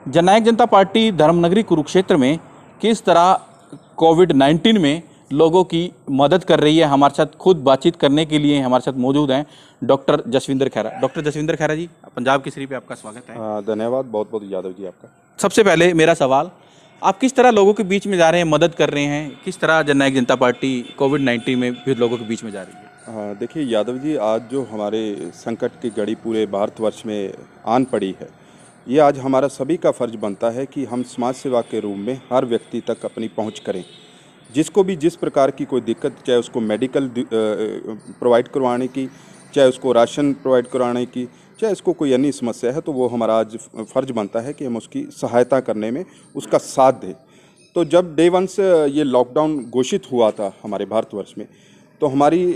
जननायक जनता party धर्मनगरी Kurukshetra में किस तरह कोविड-19 में लोगों की मदद कर रही है, हमारे साथ खुद बातचीत करने के लिए हमारे साथ मौजूद हैं डॉक्टर जसविंदर खैरा। डॉक्टर जसविंदर खैरा जी, पंजाब केसरी पे आपका स्वागत है। धन्यवाद, बहुत बहुत यादव जी आपका। सबसे पहले मेरा सवाल, आप किस तरह लोगों के बीच में जा रहे हैं, मदद कर रहे हैं, किस तरह जननायक जनता पार्टी कोविड-19 में भी लोगों के बीच में जा रही है? देखिए यादव जी, आज जो हमारे संकट की घड़ी पूरे भारतवर्ष में आन पड़ी है, ये आज हमारा सभी का फर्ज बनता है कि हम समाज सेवा के रूप में हर व्यक्ति तक अपनी पहुंच करें। जिसको भी जिस प्रकार की कोई दिक्कत, चाहे उसको मेडिकल प्रोवाइड करवाने की, चाहे उसको राशन प्रोवाइड करवाने की, चाहे उसको कोई अन्य समस्या है, तो वो हमारा आज फ़र्ज बनता है कि हम उसकी सहायता करने में उसका साथ दें। तो जब डे वन से ये लॉकडाउन घोषित हुआ था हमारे भारतवर्ष में, तो हमारी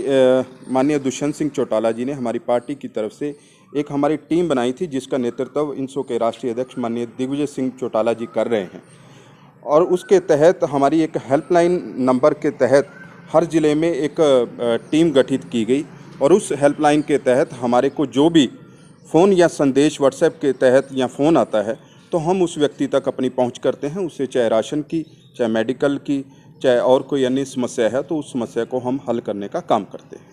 माननीय दुष्यंत सिंह चौटाला जी ने हमारी पार्टी की तरफ से एक हमारी टीम बनाई थी, जिसका नेतृत्व इनसो के राष्ट्रीय अध्यक्ष माननीय दिग्विजय सिंह चौटाला जी कर रहे हैं। और उसके तहत हमारी एक हेल्पलाइन नंबर के तहत हर ज़िले में एक टीम गठित की गई, और उस हेल्पलाइन के तहत हमारे को जो भी फ़ोन या संदेश व्हाट्सएप के तहत या फ़ोन आता है, तो हम उस व्यक्ति तक अपनी पहुंच करते हैं। उससे चाहे राशन की, चाहे मेडिकल की, चाहे और कोई अन्य समस्या है, तो उस समस्या को हम हल करने का काम करते हैं।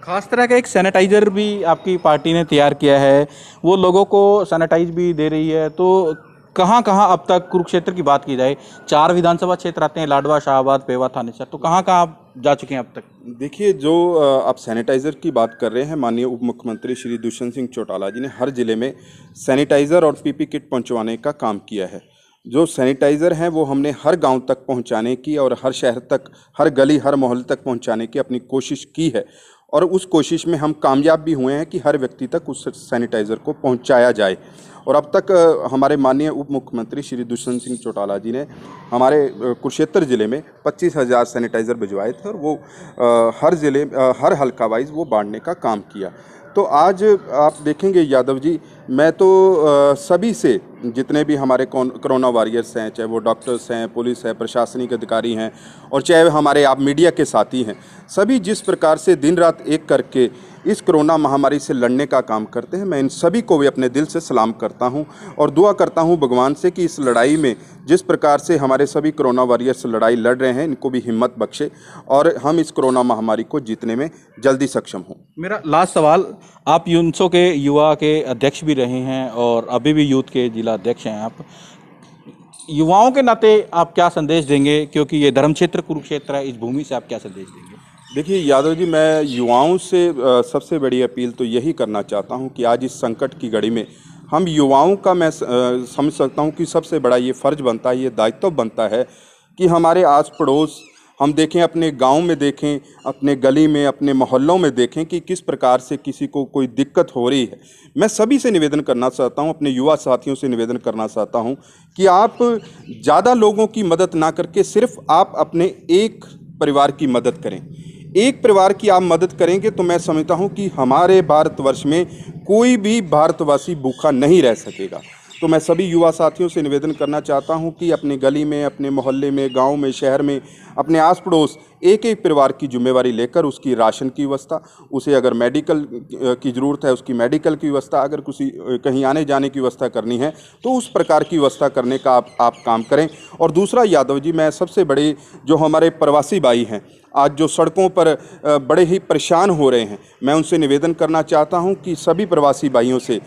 खास तरह का एक सैनिटाइज़र भी आपकी पार्टी ने तैयार किया है, वो लोगों को सैनिटाइज भी दे रही है। तो कहाँ कहाँ अब तक कुरुक्षेत्र की बात की जाए, 4 विधानसभा क्षेत्र आते हैं, लाडवा, शाहबाद, पेवा, थानेसर, तो कहाँ कहाँ आप जा चुके हैं अब तक? देखिए, जो आप सैनिटाइज़र की बात कर रहे हैं, माननीय उप मुख्यमंत्री श्री दुष्यंत सिंह चौटाला जी ने हर ज़िले में सैनिटाइज़र और पीपी किट पहुंचवाने का काम किया है। जो सैनिटाइज़र हैं वो हमने हर गांव तक पहुंचाने की और हर शहर तक, हर गली, हर मोहल्ले तक पहुंचाने की अपनी कोशिश की है, और उस कोशिश में हम कामयाब भी हुए हैं कि हर व्यक्ति तक उस सैनिटाइज़र को पहुंचाया जाए। और अब तक हमारे माननीय उप मुख्यमंत्री श्री दुष्यंत सिंह चौटाला जी ने हमारे कुरुक्षेत्र ज़िले में 25,000 सैनिटाइज़र भिजवाए थे, और वो हर ज़िले, हर हल्का वाइज वो बांटने का काम किया। तो आज आप देखेंगे यादव जी, मैं तो सभी से, जितने भी हमारे कोरोना वॉरियर्स हैं, चाहे वो डॉक्टर्स हैं, पुलिस है, प्रशासनिक अधिकारी हैं, और चाहे हमारे आप मीडिया के साथी हैं, सभी जिस प्रकार से दिन रात एक करके इस कोरोना महामारी से लड़ने का काम करते हैं, मैं इन सभी को भी अपने दिल से सलाम करता हूं, और दुआ करता हूं भगवान से कि इस लड़ाई में जिस प्रकार से हमारे सभी कोरोना वॉरियर्स लड़ाई लड़ रहे हैं, इनको भी हिम्मत बख्शे और हम इस कोरोना महामारी को जीतने में जल्दी सक्षम हों। मेरा लास्ट सवाल, आप यूनसो के युवा के अध्यक्ष भी रहे हैं और अभी भी यूथ के जिला अध्यक्ष हैं आप, युवाओं के नाते आप क्या संदेश देंगे, क्योंकि ये धर्म क्षेत्र कुरुक्षेत्र है, इस भूमि से आप क्या संदेश देंगे? देखिए यादव जी, मैं युवाओं से सबसे बड़ी अपील तो यही करना चाहता हूं कि आज इस संकट की घड़ी में हम युवाओं का, मैं समझ सकता हूं कि सबसे बड़ा ये फ़र्ज बनता है, ये दायित्व बनता है कि हमारे आस पड़ोस हम देखें, अपने गांव में देखें, अपने गली में, अपने मोहल्लों में देखें कि किस प्रकार से किसी को कोई दिक्कत हो रही है। मैं सभी से निवेदन करना चाहता हूं, अपने युवा साथियों से निवेदन करना चाहता हूं कि आप ज़्यादा लोगों की मदद ना करके सिर्फ आप अपने एक परिवार की मदद करें। एक परिवार की आप मदद करेंगे तो मैं समझता हूं कि हमारे भारतवर्ष में कोई भी भारतवासी भूखा नहीं रह सकेगा। तो मैं सभी युवा साथियों से निवेदन करना चाहता हूं कि अपनी गली में, अपने मोहल्ले में, गांव में, शहर में, अपने आस पड़ोस एक एक परिवार की जिम्मेवारी लेकर उसकी राशन की व्यवस्था, उसे अगर मेडिकल की ज़रूरत है उसकी मेडिकल की व्यवस्था, अगर किसी कहीं आने जाने की व्यवस्था करनी है तो उस प्रकार की व्यवस्था करने का आप काम करें। और दूसरा यादव जी, मैं सबसे बड़े जो हमारे प्रवासी भाई हैं, आज जो सड़कों पर बड़े ही परेशान हो रहे हैं, मैं उनसे निवेदन करना चाहता हूं कि सभी प्रवासी भाइयों से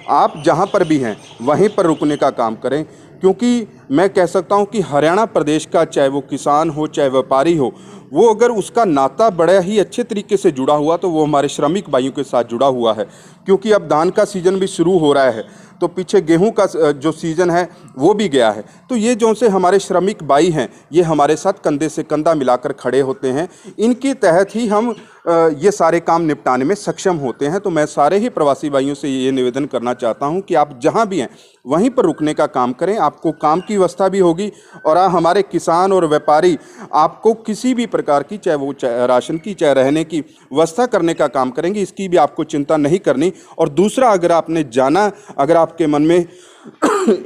आप जहां पर भी हैं वहीं पर रुकने का काम करें, क्योंकि मैं कह सकता हूं कि हरियाणा प्रदेश का, चाहे वो किसान हो, चाहे व्यापारी हो, वो अगर उसका नाता बड़ा ही अच्छे तरीके से जुड़ा हुआ तो वो हमारे श्रमिक भाइयों के साथ जुड़ा हुआ है। क्योंकि अब धान का सीज़न भी शुरू हो रहा है, तो पीछे गेहूं का जो सीज़न है वो भी गया है। तो ये जो से हमारे श्रमिक भाई हैं, ये हमारे साथ कंधे से कंधा मिलाकर खड़े होते हैं, इनके तहत ही हम ये सारे काम निपटाने में सक्षम होते हैं। तो मैं सारे ही प्रवासी भाइयों से ये निवेदन करना चाहता हूं कि आप जहां भी हैं वहीं पर रुकने का काम करें, आपको काम की व्यवस्था भी होगी, और हमारे किसान और व्यापारी आपको किसी भी प्रकार की, चाहे वो राशन की, चाहे रहने की व्यवस्था करने का काम करेंगे, इसकी भी आपको चिंता नहीं करनी। और दूसरा, अगर आपने जाना, अगर आपके मन में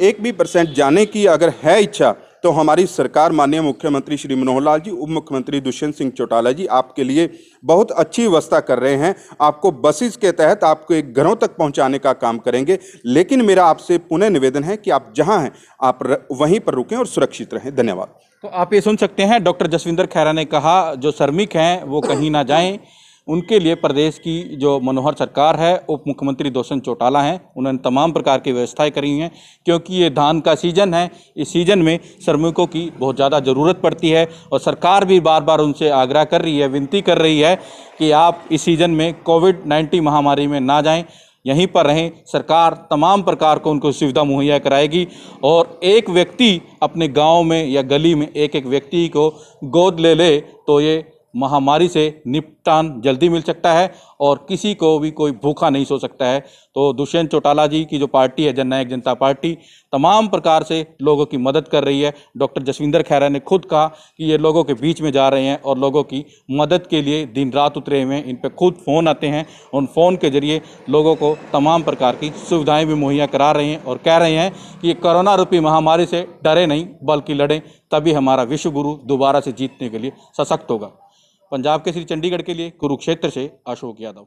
1% जाने की अगर है इच्छा, तो हमारी सरकार, माननीय मुख्यमंत्री श्री मनोहर लाल जी, उप मुख्यमंत्री दुष्यंत सिंह चौटाला जी आपके लिए बहुत अच्छी व्यवस्था कर रहे हैं। आपको बसेस के तहत आपको एक घरों तक पहुंचाने का काम करेंगे। लेकिन मेरा आपसे पुनः निवेदन है कि आप जहां हैं आप वहीं पर रुकें और सुरक्षित रहें। धन्यवाद। तो आप ये सुन सकते हैं, डॉक्टर जसविंदर खैरा ने कहा जो श्रमिक हैं वो कहीं ना जाएं, उनके लिए प्रदेश की जो मनोहर सरकार है, उप मुख्यमंत्री दुष्यंत चौटाला हैं, उन्होंने तमाम प्रकार की व्यवस्थाएं करी हैं, क्योंकि ये धान का सीजन है। इस सीजन में श्रमिकों की बहुत ज़्यादा ज़रूरत पड़ती है और सरकार भी बार बार उनसे आग्रह कर रही है, विनती कर रही है कि आप इस सीजन में कोविड-19 महामारी में ना जाएं, यहीं पर रहें। सरकार तमाम प्रकार को उनको सुविधा मुहैया कराएगी और एक व्यक्ति अपने गांव में या गली में एक एक व्यक्ति को गोद ले तो ये महामारी से निपटान जल्दी मिल सकता है और किसी को भी कोई भूखा नहीं सो सकता है। तो दुष्यंत चौटाला जी की जो पार्टी है, जननायक जनता पार्टी, तमाम प्रकार से लोगों की मदद कर रही है। डॉक्टर जसविंदर खैरा ने खुद कहा कि ये लोगों के बीच में जा रहे हैं और लोगों की मदद के लिए दिन रात उतरे हुए हैं। इन पर खुद फ़ोन आते हैं, उन फ़ोन के जरिए लोगों को तमाम प्रकार की सुविधाएं भी मुहैया करा रहे हैं और कह रहे हैं कि ये कोरोना रूपी महामारी से डरे नहीं बल्कि लड़ें, तभी हमारा विश्व गुरु दोबारा से जीतने के लिए सशक्त होगा। पंजाब केसरी चंडीगढ़ के लिए कुरुक्षेत्र से अशोक यादव।